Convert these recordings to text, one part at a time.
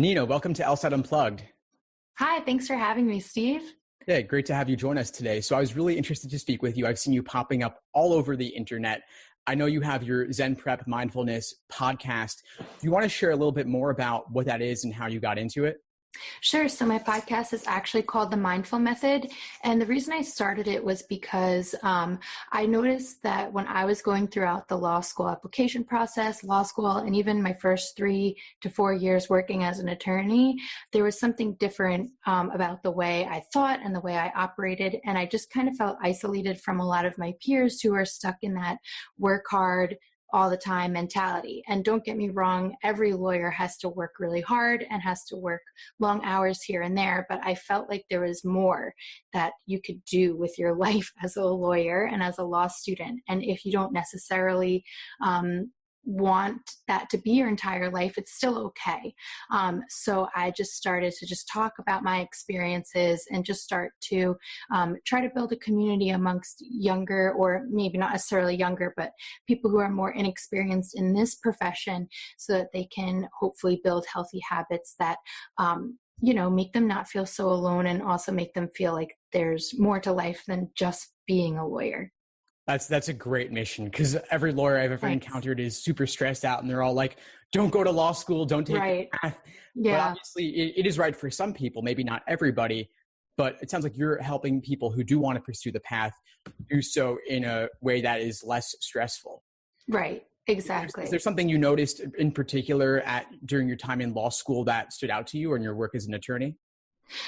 Nina, welcome to LSAT Unplugged. Hi, thanks for having me, Steve. Yeah, great to have you join us today. So I was really interested to speak with you. I've seen you popping up all over the internet. I know you have your Zen Prep Mindfulness podcast. Do you want to share a little bit more about what that is and how you got into it? Sure. So my podcast is actually called The Mindful Method. And the reason I started it was because I noticed that when I was going throughout the law school application process, law school, and even my first 3 to 4 years working as an attorney, there was something different about the way I thought and the way I operated. And I just kind of felt isolated from a lot of my peers who are stuck in that work hard, all the time mentality. And don't get me wrong, every lawyer has to work really hard and has to work long hours here and there, but I felt like there was more that you could do with your life as a lawyer and as a law student. And if you don't necessarily want that to be your entire life, it's still okay. So I just started to just talk about my experiences and just start to try to build a community amongst younger, or maybe not necessarily younger, but people who are more inexperienced in this profession, so that they can hopefully build healthy habits that make them not feel so alone, and also make them feel like there's more to life than just being a lawyer. That's a great mission, because every lawyer I've ever encountered is super stressed out, and they're all like, don't go to law school, don't take the path. Yeah. But obviously it is right for some people, maybe not everybody, but it sounds like you're helping people who do want to pursue the path do so in a way that is less stressful. Right. Exactly. Is there something you noticed in particular during your time in law school that stood out to you or in your work as an attorney?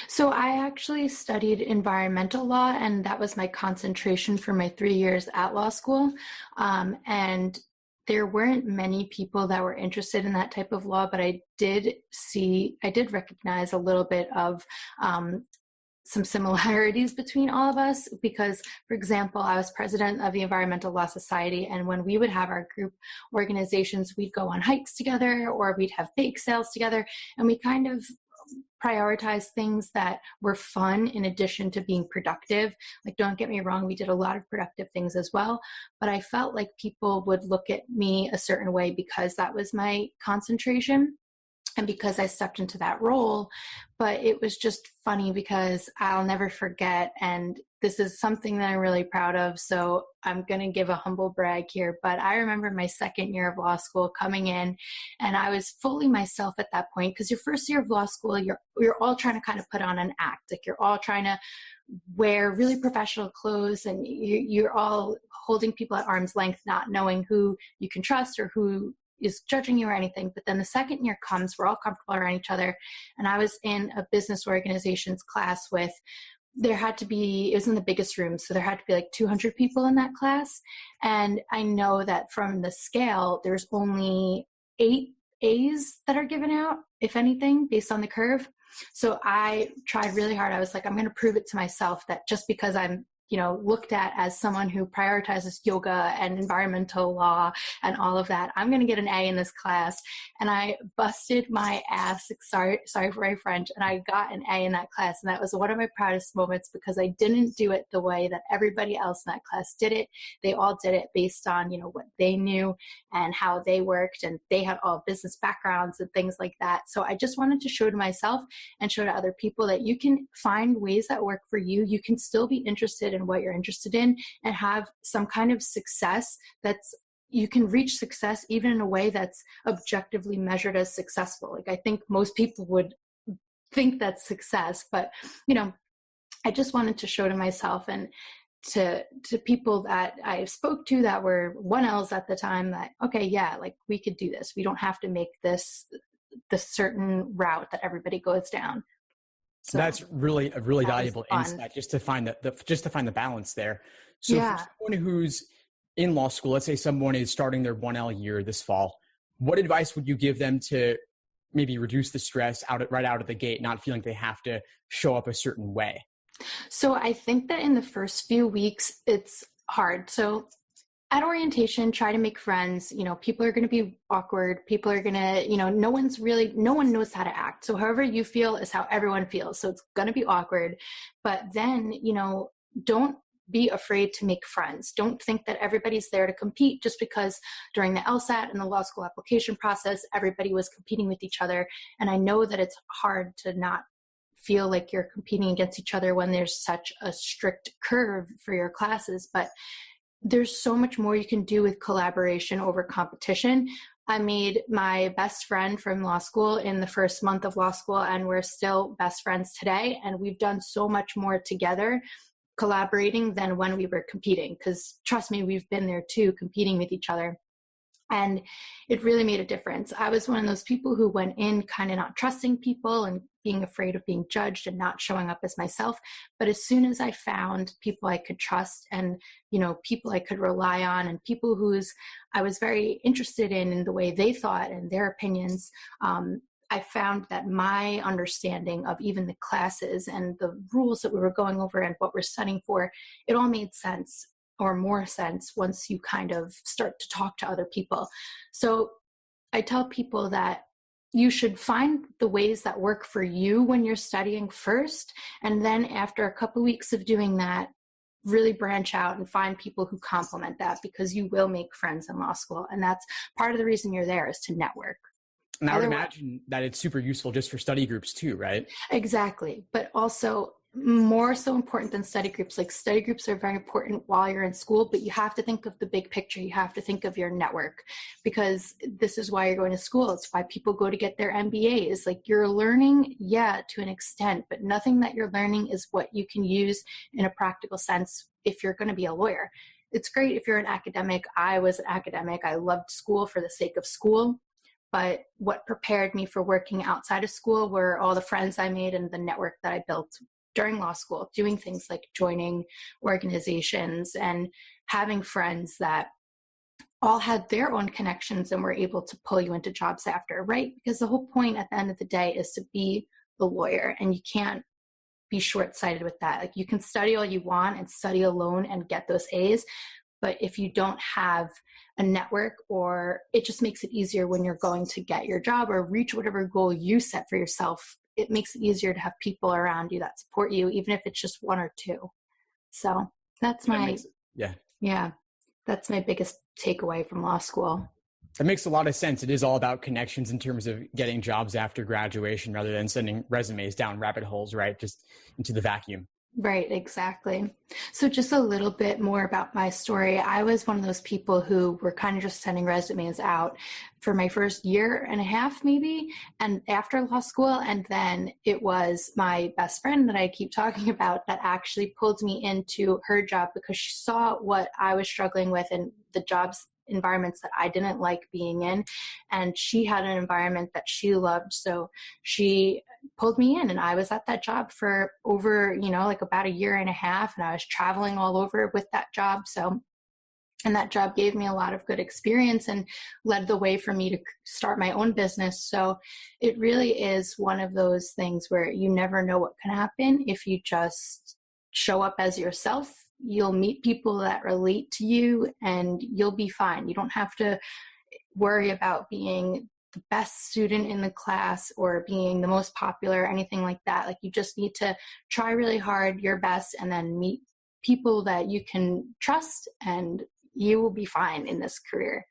So I actually studied environmental law, and that was my concentration for my 3 years at law school. And there weren't many people that were interested in that type of law, but I did recognize a little bit of some similarities between all of us, because, for example, I was president of the Environmental Law Society, and when we would have our group organizations, we'd go on hikes together, or we'd have bake sales together, and we kind of prioritize things that were fun in addition to being productive. Like, don't get me wrong, we did a lot of productive things as well, but I felt like people would look at me a certain way because that was my concentration and because I stepped into that role. But it was just funny because I'll never forget, and this is something that I'm really proud of, so I'm going to give a humble brag here, but I remember my second year of law school coming in, and I was fully myself at that point, because your first year of law school, you're all trying to kind of put on an act. Like, you're all trying to wear really professional clothes, and you're all holding people at arm's length, not knowing who you can trust or who is judging you or anything. But then the second year comes, we're all comfortable around each other. And I was in a business organizations class it was in the biggest room, so there had to be like 200 people in that class. And I know that from the scale, there's only 8 A's that are given out, if anything, based on the curve. So I tried really hard. I was like, I'm going to prove it to myself that just because I'm looked at as someone who prioritizes yoga and environmental law and all of that, I'm going to get an A in this class. And I busted my ass, sorry for my French, and I got an A in that class. And that was one of my proudest moments, because I didn't do it the way that everybody else in that class did it. They all did it based on, what they knew and how they worked, and they had all business backgrounds and things like that. So I just wanted to show to myself and show to other people that you can find ways that work for you. You can still be interested in what you're interested in and have some kind of success you can reach success even in a way that's objectively measured as successful. Like, I think most people would think that's success, but I just wanted to show to myself and to people that I spoke to that were 1Ls at the time that, okay, yeah, like, we could do this. We don't have to make this the certain route that everybody goes down. So that's really a really valuable insight, just to find the balance there. So for someone who's in law school, let's say someone is starting their 1L year this fall, what advice would you give them to maybe reduce the stress right out of the gate, not feeling they have to show up a certain way? So I think that in the first few weeks, it's hard. So at orientation, try to make friends. People are going to be awkward. People are going to, no one knows how to act. So however you feel is how everyone feels. So it's going to be awkward. But then, don't be afraid to make friends. Don't think that everybody's there to compete just because during the LSAT and the law school application process, everybody was competing with each other. And I know that it's hard to not feel like you're competing against each other when there's such a strict curve for your classes, but there's so much more you can do with collaboration over competition. I made my best friend from law school in the first month of law school, and we're still best friends today. And we've done so much more together collaborating than when we were competing, because trust me, we've been there too, competing with each other. And it really made a difference. I was one of those people who went in kind of not trusting people and being afraid of being judged and not showing up as myself. But as soon as I found people I could trust and, people I could rely on and people I was very interested in the way they thought and their opinions, I found that my understanding of even the classes and the rules that we were going over and what we're studying for, it all made sense, or more sense, once you kind of start to talk to other people. So I tell people that you should find the ways that work for you when you're studying first. And then after a couple of weeks of doing that, really branch out and find people who complement that, because you will make friends in law school. And that's part of the reason you're there, is to network. And I would imagine that it's super useful just for study groups too, right? Exactly. But also more so important than study groups. Like, study groups are very important while you're in school, but you have to think of the big picture. You have to think of your network, because this is why you're going to school. It's why people go to get their MBAs. Like, you're learning, to an extent, but nothing that you're learning is what you can use in a practical sense if you're going to be a lawyer. It's great if you're an academic. I was an academic. I loved school for the sake of school. But what prepared me for working outside of school were all the friends I made and the network that I built during law school, doing things like joining organizations and having friends that all had their own connections and were able to pull you into jobs after, right? Because the whole point at the end of the day is to be the lawyer, and you can't be short-sighted with that. Like, you can study all you want and study alone and get those A's, but if you don't have a network, or it just makes it easier when you're going to get your job or reach whatever goal you set for yourself, it makes it easier to have people around you that support you, even if it's just one or two. So that's that's my biggest takeaway from law school. That makes a lot of sense. It is all about connections in terms of getting jobs after graduation, rather than sending resumes down rabbit holes, right? Just into the vacuum. Right, exactly. So just a little bit more about my story. I was one of those people who were kind of just sending resumes out for my first year and a half, maybe, and after law school. And then it was my best friend that I keep talking about that actually pulled me into her job, because she saw what I was struggling with and the jobs environments that I didn't like being in. And she had an environment that she loved. So she pulled me in, and I was at that job for over, like about a year and a half, and I was traveling all over with that job. So, and that job gave me a lot of good experience and led the way for me to start my own business. So it really is one of those things where you never know what can happen if you just show up as yourself. You'll meet people that relate to you, and you'll be fine. You don't have to worry about being the best student in the class or being the most popular or anything like that. Like, you just need to try really hard, your best, and then meet people that you can trust, and you will be fine in this career.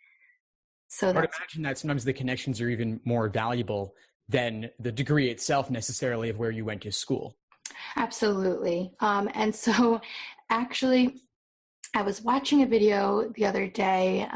So I would imagine that sometimes the connections are even more valuable than the degree itself necessarily of where you went to school. Absolutely. And so actually, I was watching a video the other day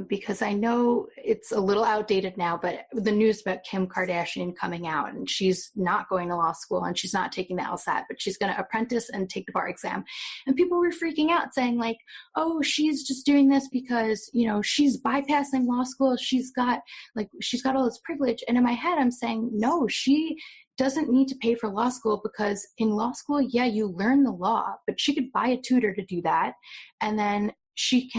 because I know it's a little outdated now, but the news about Kim Kardashian coming out, and she's not going to law school and she's not taking the LSAT, but she's going to apprentice and take the bar exam. And people were freaking out saying like, oh, she's just doing this because, she's bypassing law school. She's got all this privilege. And in my head, I'm saying, no, she doesn't need to pay for law school, because in law school, you learn the law, but she could buy a tutor to do that. And then she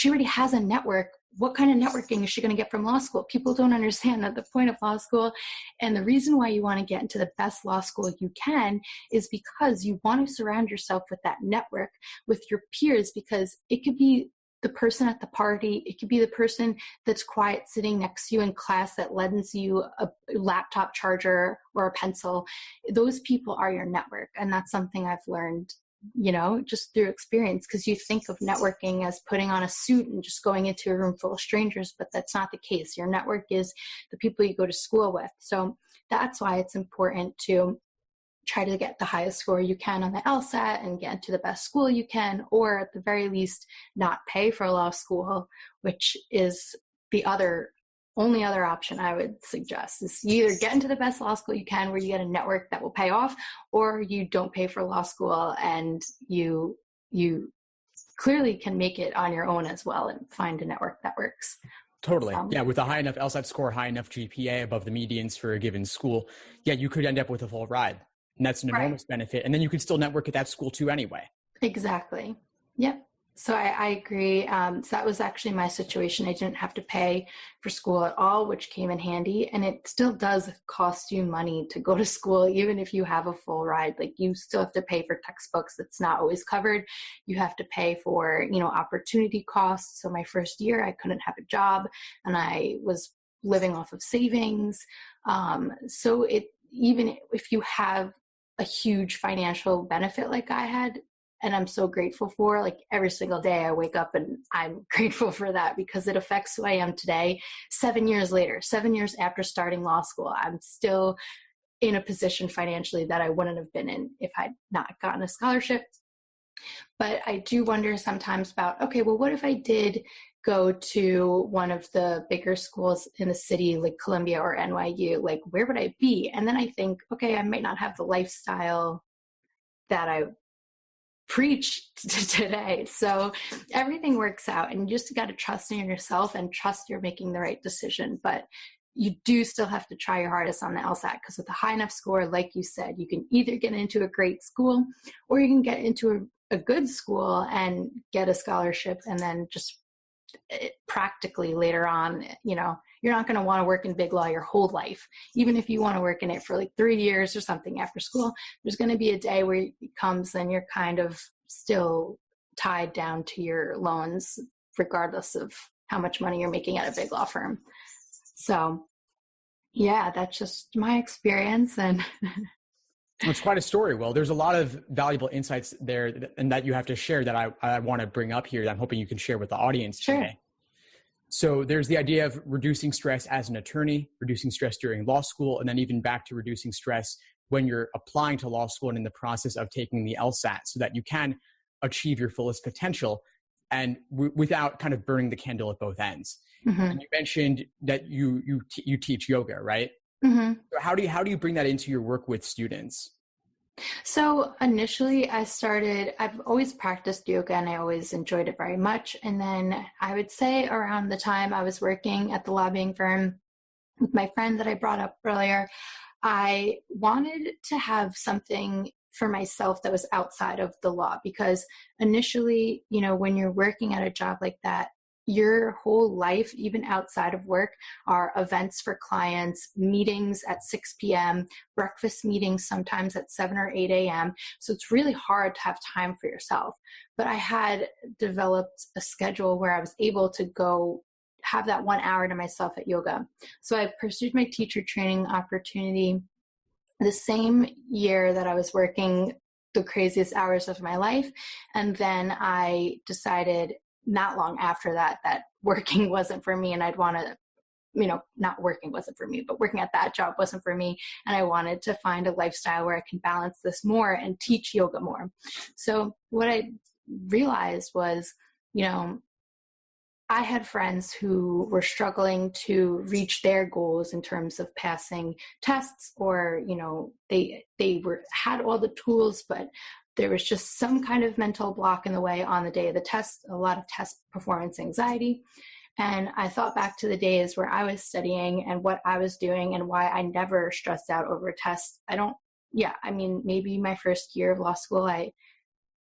already has a network. What kind of networking is she going to get from law school? People don't understand that the point of law school, and the reason why you want to get into the best law school you can, is because you want to surround yourself with that network, with your peers, because it could be the person at the party. It could be the person that's quiet sitting next to you in class that lends you a laptop charger or a pencil. Those people are your network. And that's something I've learned just through experience, because you think of networking as putting on a suit and just going into a room full of strangers, but that's not the case. Your network is the people you go to school with. So that's why it's important to try to get the highest score you can on the LSAT and get into the best school you can, or at the very least not pay for law school, which is the only other option I would suggest. Is you either get into the best law school you can where you get a network that will pay off, or you don't pay for law school and you clearly can make it on your own as well and find a network that works. Totally. Yeah. With a high enough LSAT score, high enough GPA above the medians for a given school, yeah, you could end up with a full ride. And that's an enormous benefit. And then you could still network at that school too anyway. Exactly. Yep. So I agree. So that was actually my situation. I didn't have to pay for school at all, which came in handy. And it still does cost you money to go to school, even if you have a full ride. Like, you still have to pay for textbooks. That's not always covered. You have to pay for, opportunity costs. So my first year, I couldn't have a job and I was living off of savings. So even if you have a huge financial benefit like I had, and I'm so grateful for, like, every single day I wake up and I'm grateful for that, because it affects who I am today. 7 years later, 7 years after starting law school, I'm still in a position financially that I wouldn't have been in if I'd not gotten a scholarship. But I do wonder sometimes about, okay, well, what if I did go to one of the bigger schools in the city, like Columbia or NYU? Like, where would I be? And then I think, okay, I might not have the lifestyle that I preach today. So everything works out, and you just got to trust in yourself and trust you're making the right decision. But you do still have to try your hardest on the LSAT, because with a high enough score, like you said, you can either get into a great school or you can get into a good school and get a scholarship, and then just practically later on, you're not going to want to work in big law your whole life. Even if you want to work in it for like 3 years or something after school, there's going to be a day where it comes and you're kind of still tied down to your loans, regardless of how much money you're making at a big law firm. So yeah, that's just my experience. And it's quite a story. Well, there's a lot of valuable insights there and that you have to share that I want to bring up here that I'm hoping you can share with the audience today. So there's the idea of reducing stress as an attorney, reducing stress during law school, and then even back to reducing stress when you're applying to law school and in the process of taking the LSAT, so that you can achieve your fullest potential and without kind of burning the candle at both ends. Mm-hmm. And you mentioned that you teach yoga, right? Mm-hmm. So how do you bring that into your work with students? So initially I've always practiced yoga and I always enjoyed it very much. And then I would say around the time I was working at the lobbying firm with my friend that I brought up earlier, I wanted to have something for myself that was outside of the law, because initially, when you're working at a job like that, your whole life, even outside of work, are events for clients, meetings at 6 p.m., breakfast meetings sometimes at 7 or 8 a.m. So it's really hard to have time for yourself. But I had developed a schedule where I was able to go have that 1 hour to myself at yoga. So I pursued my teacher training opportunity the same year that I was working the craziest hours of my life. And then I decided not long after that working wasn't for me, and I'd want to, not working wasn't for me, but working at that job wasn't for me. And I wanted to find a lifestyle where I can balance this more and teach yoga more. So what I realized was, I had friends who were struggling to reach their goals in terms of passing tests, or, they had all the tools, but there was just some kind of mental block in the way on the day of the test, a lot of test performance anxiety. And I thought back to the days where I was studying and what I was doing and why I never stressed out over a test. Maybe my first year of law school, I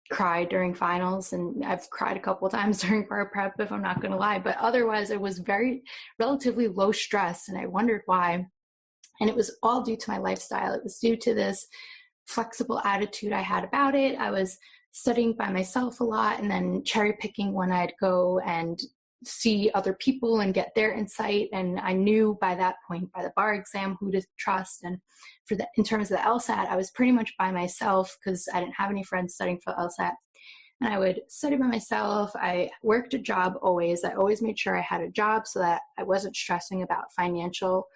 cried during finals, and I've cried a couple of times during bar prep, if I'm not going to lie. But otherwise, it was relatively low stress, and I wondered why. And it was all due to my lifestyle. It was due to this flexible attitude I had about it. I was studying by myself a lot, and then cherry picking when I'd go and see other people and get their insight. And I knew by that point, by the bar exam, who to trust. And in terms of the LSAT, I was pretty much by myself because I didn't have any friends studying for LSAT. And I would study by myself. I worked a job always. I always made sure I had a job so that I wasn't stressing about financial,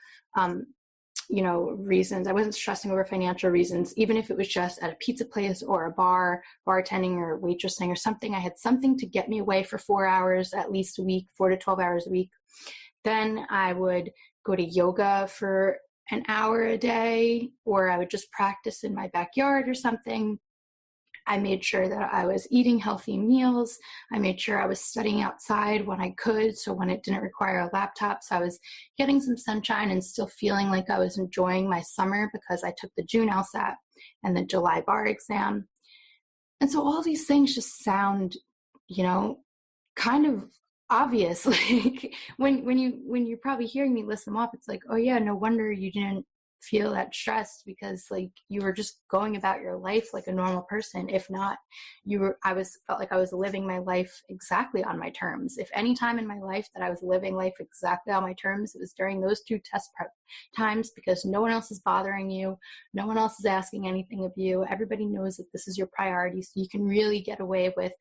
reasons. I wasn't stressing over financial reasons, even if it was just at a pizza place or a bar, bartending or waitressing or something. I had something to get me away for 4 hours, at least a week, 4 to 12 hours a week. Then I would go to yoga for an hour a day, or I would just practice in my backyard or something. I made sure that I was eating healthy meals. I made sure I was studying outside when I could, so when it didn't require a laptop. So I was getting some sunshine and still feeling like I was enjoying my summer because I took the June LSAT and the July bar exam. And so all these things just sound, kind of obvious. Like when you're probably hearing me list them off, it's like, oh yeah, no wonder you didn't feel that stressed, because like you were just going about your life like a normal person. If not, felt like I was living my life exactly on my terms. If any time in my life that I was living life exactly on my terms, it was during those 2 test prep times, because no one else is bothering you. No one else is asking anything of you. Everybody knows that this is your priority. So you can really get away with,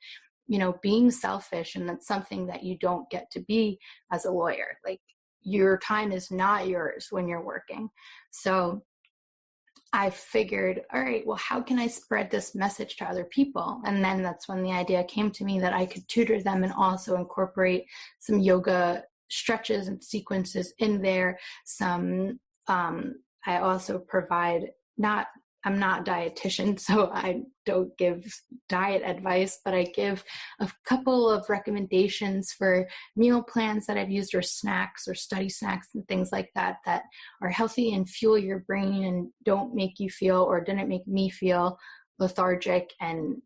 being selfish. And that's something that you don't get to be as a lawyer. Like, your time is not yours when you're working. So I figured, all right, well, how can I spread this message to other people? And then that's when the idea came to me that I could tutor them and also incorporate some yoga stretches and sequences in there. I also provide I'm not a dietitian, so I don't give diet advice, but I give a couple of recommendations for meal plans that I've used, or snacks or study snacks and things like that are healthy and fuel your brain and don't make you feel, or didn't make me feel, lethargic and,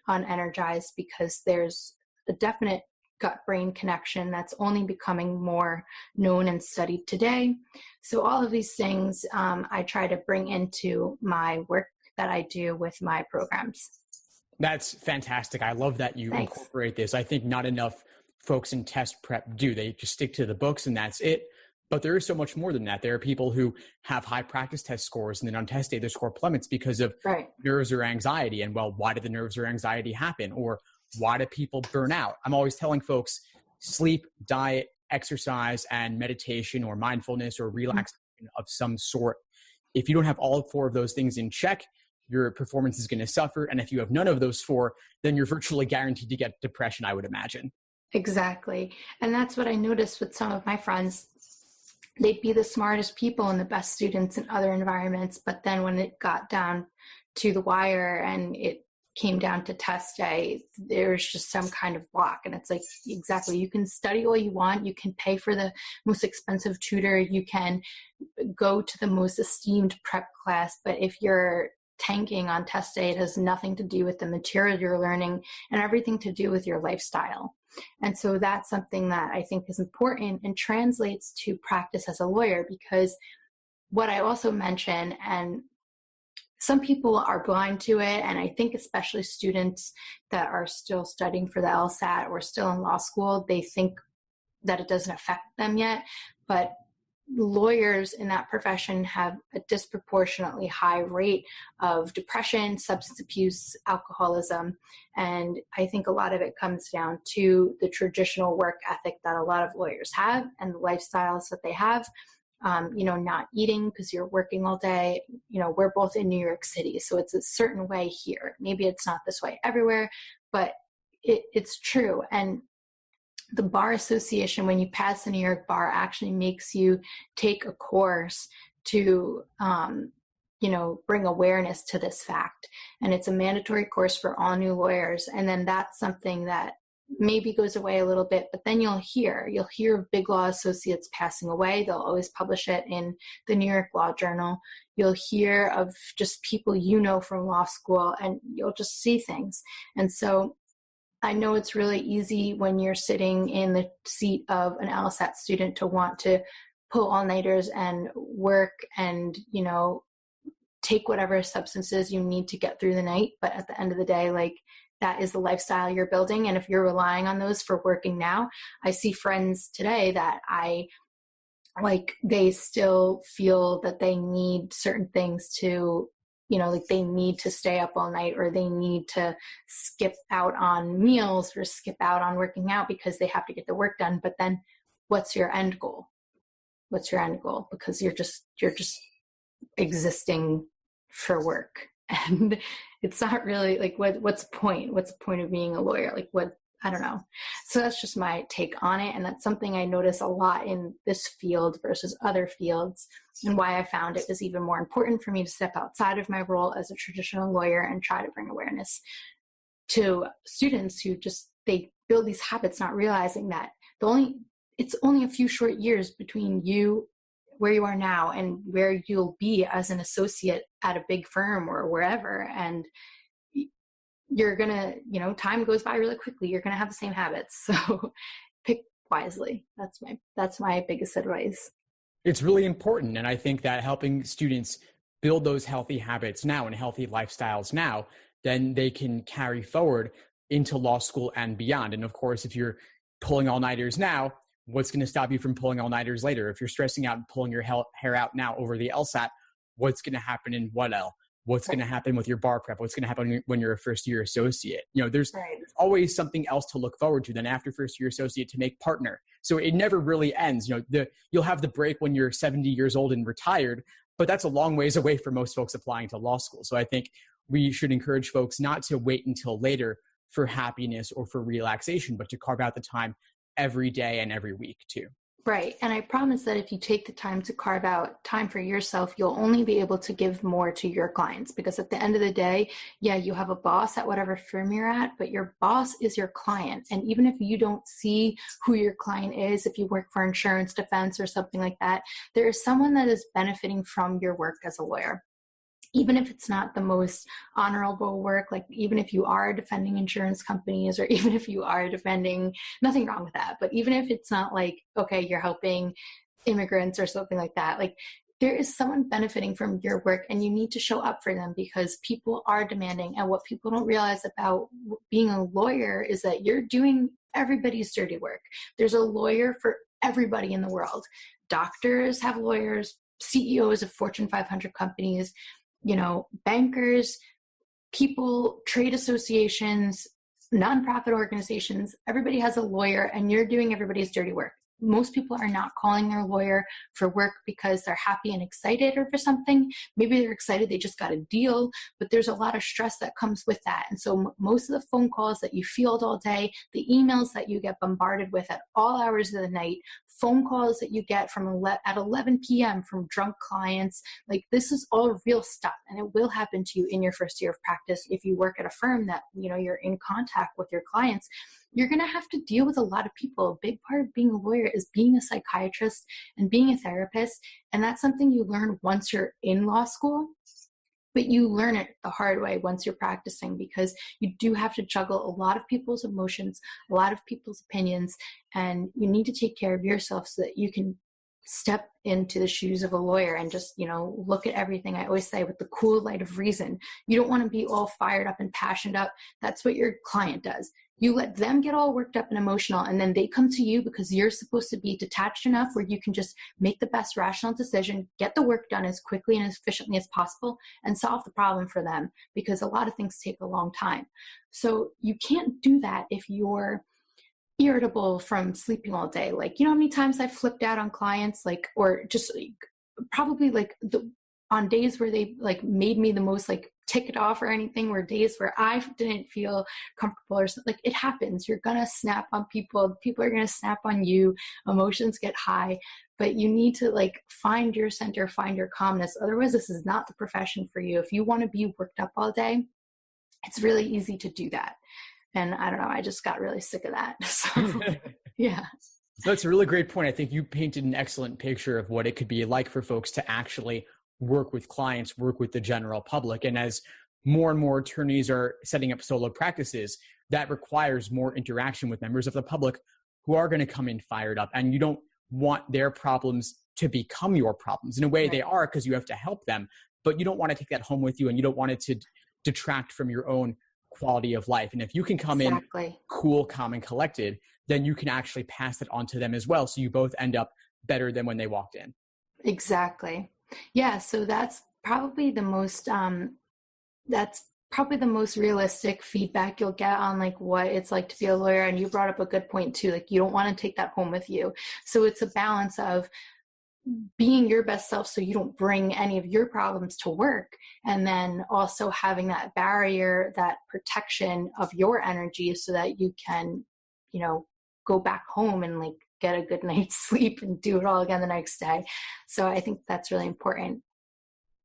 unenergized, because there's a definite gut-brain connection that's only becoming more known and studied today. So all of these things I try to bring into my work that I do with my programs. That's fantastic. I love that you incorporate this. I think not enough folks in test prep do. They just stick to the books and that's it. But there is so much more than that. There are people who have high practice test scores, and then on test day, their score plummets because of nerves or anxiety. And well, why did the nerves or anxiety happen? Or why do people burn out? I'm always telling folks, sleep, diet, exercise, and meditation or mindfulness or relaxation of some sort. If you don't have all 4 of those things in check, your performance is going to suffer. And if you have none of those 4, then you're virtually guaranteed to get depression, I would imagine. Exactly. And that's what I noticed with some of my friends. They'd be the smartest people and the best students in other environments. But then when it got down to the wire and it came down to test day, there's just some kind of block. And it's like, exactly, you can study all you want, you can pay for the most expensive tutor, you can go to the most esteemed prep class, but if you're tanking on test day, it has nothing to do with the material you're learning and everything to do with your lifestyle. And so that's something that I think is important and translates to practice as a lawyer, because what I also mentioned, and some people are blind to it, and I think especially students that are still studying for the LSAT or still in law school, they think that it doesn't affect them yet. But lawyers in that profession have a disproportionately high rate of depression, substance abuse, alcoholism. And I think a lot of it comes down to the traditional work ethic that a lot of lawyers have and the lifestyles that they have. Not eating because you're working all day. We're both in New York City, so it's a certain way here. Maybe it's not this way everywhere, but it's true. And the Bar Association, when you pass the New York Bar, actually makes you take a course to, bring awareness to this fact. And it's a mandatory course for all new lawyers. And then that's something that maybe goes away a little bit, but then you'll hear of big law associates passing away. They'll always publish it in the New York Law Journal. You'll hear of just people from law school, and you'll just see things. And so I know it's really easy when you're sitting in the seat of an LSAT student to want to pull all-nighters and work and, take whatever substances you need to get through the night. But at the end of the day, like, that is the lifestyle you're building. And if you're relying on those for working now, I see friends today that they still feel that they need certain things to, like they need to stay up all night, or they need to skip out on meals or skip out on working out because they have to get the work done. But then what's your end goal? What's your end goal? Because you're just existing for work. And it's not really like, what's the point? What's the point of being a lawyer? Like I don't know. So that's just my take on it. And that's something I notice a lot in this field versus other fields, and why I found it was even more important for me to step outside of my role as a traditional lawyer and try to bring awareness to students who they build these habits, not realizing that it's only a few short years between where you are now and where you'll be as an associate at a big firm or wherever. And you're gonna, time goes by really quickly. You're gonna have the same habits. So pick wisely. That's my biggest advice. It's really important. And I think that helping students build those healthy habits now and healthy lifestyles now, then they can carry forward into law school and beyond. And of course, if you're pulling all-nighters now, what's going to stop you from pulling all-nighters later? If you're stressing out and pulling your hair out now over the LSAT, what's going to happen in 1L? What's going to happen with your bar prep? What's going to happen when you're a first-year associate? There's always something else to look forward to than after first-year associate to make partner. So it never really ends. You'll have the break when you're 70 years old and retired, but that's a long ways away for most folks applying to law school. So I think we should encourage folks not to wait until later for happiness or for relaxation, but to carve out the time every day and every week too. Right. And I promise that if you take the time to carve out time for yourself, you'll only be able to give more to your clients, because at the end of the day, you have a boss at whatever firm you're at, but your boss is your client. And even if you don't see who your client is, if you work for insurance defense or something like that, there is someone that is benefiting from your work as a lawyer. Even if it's not the most honorable work, like even if you are defending insurance companies, or even if you are defending, nothing wrong with that, but even if it's not like, okay, you're helping immigrants or something like that, like there is someone benefiting from your work, and you need to show up for them, because people are demanding. And what people don't realize about being a lawyer is that you're doing everybody's dirty work. There's a lawyer for everybody in the world. Doctors have lawyers, CEOs of Fortune 500 companies, bankers, people, trade associations, nonprofit organizations, everybody has a lawyer, and you're doing everybody's dirty work. Most people are not calling their lawyer for work because they're happy and excited or for something. Maybe they're excited they just got a deal, but there's a lot of stress that comes with that. And so most of the phone calls that you field all day, the emails that you get bombarded with at all hours of the night, phone calls that you get at 11 p.m. from drunk clients, like this is all real stuff, and it will happen to you in your first year of practice. If you work at a firm that, you're in contact with your clients, you're going to have to deal with a lot of people. A big part of being a lawyer is being a psychiatrist and being a therapist. And that's something you learn once you're in law school, but you learn it the hard way once you're practicing, because you do have to juggle a lot of people's emotions, a lot of people's opinions, and you need to take care of yourself so that you can step into the shoes of a lawyer and just, look at everything. I always say with the cool light of reason. You don't want to be all fired up and passionate up. That's what your client does. You let them get all worked up and emotional, and then they come to you because you're supposed to be detached enough where you can just make the best rational decision, get the work done as quickly and as efficiently as possible, and solve the problem for them, because a lot of things take a long time. So you can't do that if you're irritable from sleeping all day. Like, how many times I've flipped out on clients, or just probably on days where they made me the most ticked off or anything, or days where I didn't feel comfortable or something. It happens. You're going to snap on people. People are going to snap on you. Emotions get high, but you need to find your center, find your calmness. Otherwise, this is not the profession for you. If you want to be worked up all day, it's really easy to do that. And I don't know, I just got really sick of that. So, yeah. That's a really great point. I think you painted an excellent picture of what it could be like for folks to actually work with clients, work with the general public. And as more and more attorneys are setting up solo practices, that requires more interaction with members of the public who are going to come in fired up. And you don't want their problems to become your problems. In a way, they are, because you have to help them, but you don't want to take that home with you, and you don't want it to detract from your own quality of life. And if you can come in cool, calm, and collected, then you can actually pass it on to them as well. So you both end up better than when they walked in. Exactly. Yeah. So that's probably the most realistic feedback you'll get on like what it's like to be a lawyer. And you brought up a good point too. Like you don't want to take that home with you. So it's a balance of being your best self so you don't bring any of your problems to work, and then also having that barrier, that protection of your energy so that you can, go back home and like get a good night's sleep and do it all again the next day. So I think that's really important.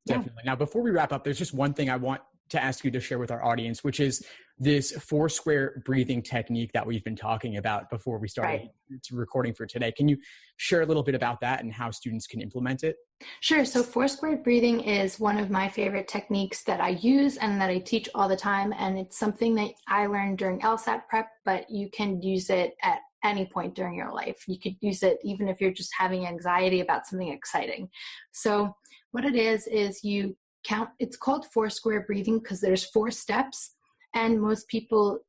Definitely. Now, before we wrap up, there's just one thing I want to ask you to share with our audience, which is this 4 square breathing technique that we've been talking about before we started recording for today. Can you share a little bit about that and how students can implement it? Sure. So 4 square breathing is one of my favorite techniques that I use and that I teach all the time. And it's something that I learned during LSAT Prep, but you can use it at any point during your life. You could use it even if you're just having anxiety about something exciting. So what it is you count. It's called 4 square breathing because there's 4 steps, and most people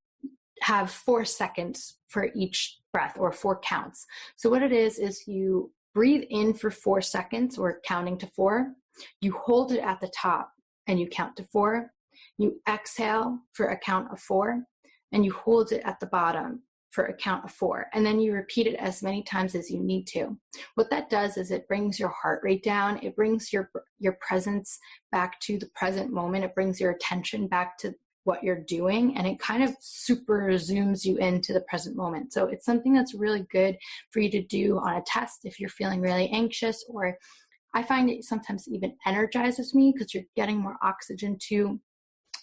have 4 seconds for each breath, or 4 counts. So what it is you breathe in for 4 seconds, or counting to 4. You hold it at the top and you count to 4. You exhale for a count of 4, and you hold it at the bottom for a count of 4. And then you repeat it as many times as you need to. What that does is it brings your heart rate down. It brings your presence back to the present moment. It brings your attention back to what you're doing, and it kind of super zooms you into the present moment. So it's something that's really good for you to do on a test if you're feeling really anxious, or I find it sometimes even energizes me because you're getting more oxygen to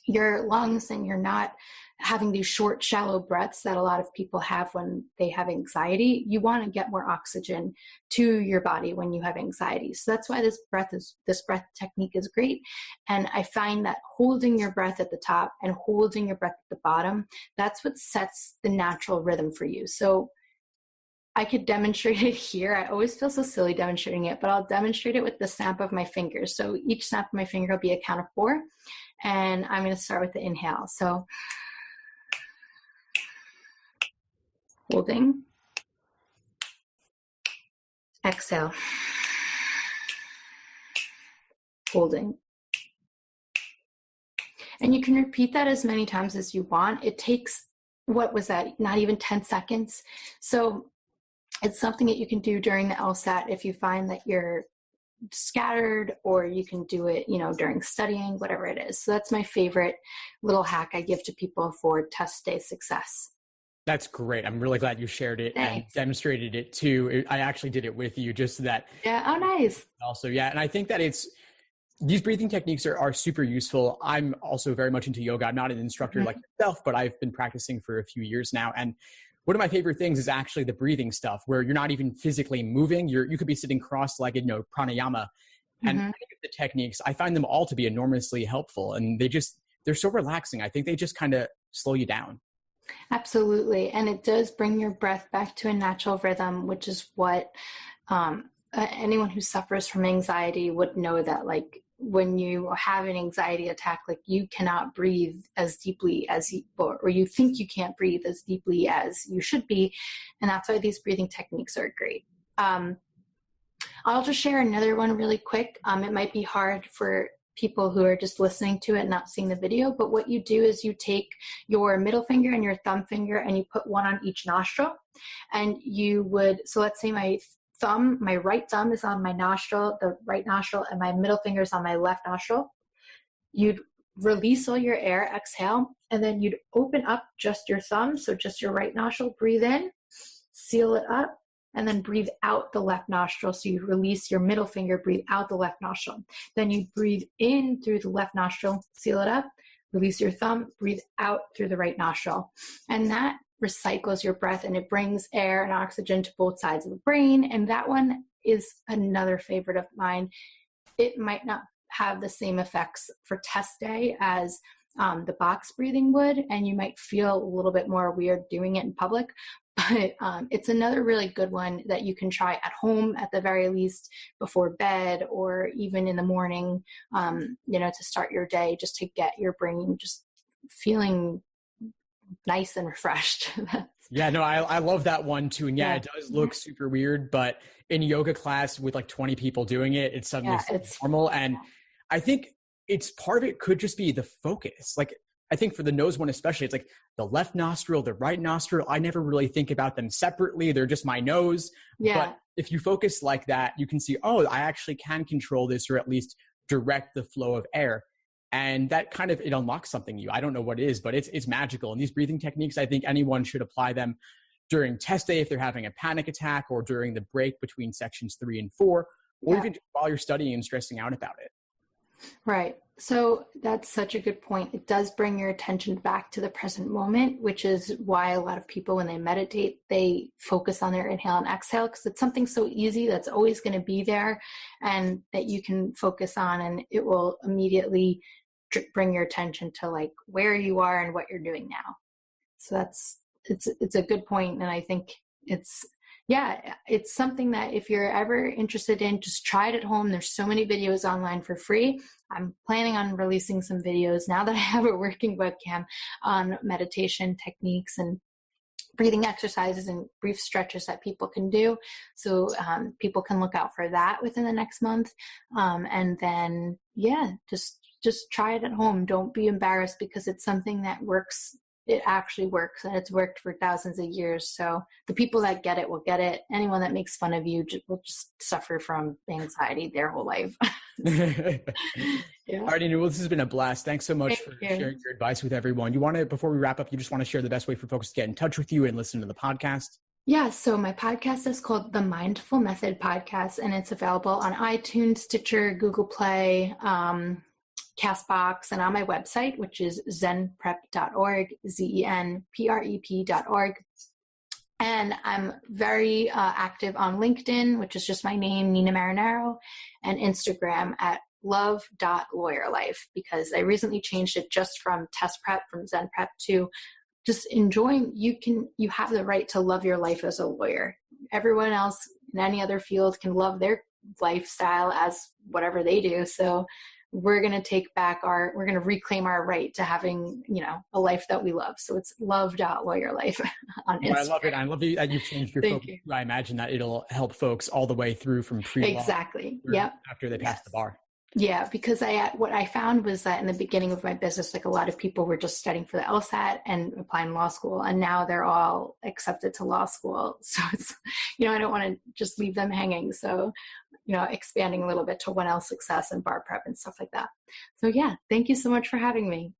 your lungs and you're not having these short, shallow breaths that a lot of people have when they have anxiety. You want to get more oxygen to your body when you have anxiety. So that's why this breath technique is great. And I find that holding your breath at the top and holding your breath at the bottom, that's what sets the natural rhythm for you. So I could demonstrate it here. I always feel so silly demonstrating it, but I'll demonstrate it with the snap of my fingers. So each snap of my finger will be a count of 4. And I'm going to start with the inhale. So holding, exhale, holding. And you can repeat that as many times as you want. It takes, what was that? Not even 10 seconds. So it's something that you can do during the LSAT if you find that you're scattered, or you can do it, during studying, whatever it is. So that's my favorite little hack I give to people for test day success. That's great. I'm really glad you shared it and demonstrated it too. I actually did it with you, just that. Yeah. Oh, nice. Also, yeah. And I think that these breathing techniques are super useful. I'm also very much into yoga. I'm not an instructor like yourself, but I've been practicing for a few years now. And one of my favorite things is actually the breathing stuff, where you're not even physically moving. You could be sitting cross-legged, pranayama. And I think the techniques, I find them all to be enormously helpful. And they're so relaxing. I think they just kind of slow you down. Absolutely. And it does bring your breath back to a natural rhythm, which is what anyone who suffers from anxiety would know, that like when you have an anxiety attack, like you cannot breathe as deeply as or you think you can't breathe as deeply as you should be. And that's why these breathing techniques are great. I'll just share another one really quick. It might be hard for people who are just listening to it, not seeing the video, but what you do is you take your middle finger and your thumb finger and you put one on each nostril. And so let's say my right thumb is on my nostril, the right nostril, and my middle finger is on my left nostril. You'd release all your air, exhale, and then you'd open up just your thumb, so just your right nostril, breathe in, seal it up, and then breathe out the left nostril. So you release your middle finger, breathe out the left nostril. Then you breathe in through the left nostril, seal it up, release your thumb, breathe out through the right nostril. And that recycles your breath, and it brings air and oxygen to both sides of the brain. And that one is another favorite of mine. It might not have the same effects for test day as the box breathing would, and you might feel a little bit more weird doing it in public, but it's another really good one that you can try at home at the very least, before bed, or even in the morning, to start your day, just to get your brain just feeling nice and refreshed. Yeah, no, I love that one too. And yeah, it does look super weird, but in yoga class with like 20 people doing it, it's suddenly normal. And I think it's part of it could just be the focus. Like, I think for the nose one especially, it's like the left nostril, the right nostril. I never really think about them separately. They're just my nose. Yeah. But if you focus like that, you can see, oh, I actually can control this, or at least direct the flow of air. And that kind of, it unlocks something new. I don't know what it is, but it's magical. And these breathing techniques, I think anyone should apply them during test day if they're having a panic attack, or during the break between sections 3 and 4, or even while you're studying and stressing out about it. Right. So that's such a good point. It does bring your attention back to the present moment, which is why a lot of people, when they meditate, they focus on their inhale and exhale, because it's something so easy that's always going to be there and that you can focus on, and it will immediately bring your attention to like where you are and what you're doing now. So it's a good point. And I think it's something that if you're ever interested in, just try it at home. There's so many videos online for free. I'm planning on releasing some videos now that I have a working webcam on meditation techniques and breathing exercises and brief stretches that people can do. So people can look out for that within the next month. And then, just try it at home. Don't be embarrassed, because it's something that works. It actually works, and it's worked for thousands of years. So the people that get it will get it. Anyone that makes fun of you will just suffer from anxiety their whole life. All right, Anu, well, this has been a blast. Thanks so much for sharing your advice with everyone. You want to, before we wrap up, you just want to share the best way for folks to get in touch with you and listen to the podcast? Yeah, so my podcast is called The Mindful Method Podcast, and it's available on iTunes, Stitcher, Google Play, Castbox, and on my website, which is zenprep.org, zenprep.org. And I'm very active on LinkedIn, which is just my name, Nina Marinaro, and Instagram at love.lawyerlife, because I recently changed it just from test prep, from Zen Prep, to just enjoying. You have the right to love your life as a lawyer. Everyone else in any other field can love their lifestyle as whatever they do. So we're going to reclaim our right to having, a life that we love. So it's love.lawyerlife on Instagram. I love it. I love that you've changed your focus. I imagine that it'll help folks all the way through from pre-law. Exactly. Yep. After they pass the bar. Yeah, because what I found was that in the beginning of my business, like a lot of people were just studying for the LSAT and applying law school, and now they're all accepted to law school. So it's, I don't want to just leave them hanging. So, expanding a little bit to 1L success and bar prep and stuff like that. So yeah, thank you so much for having me.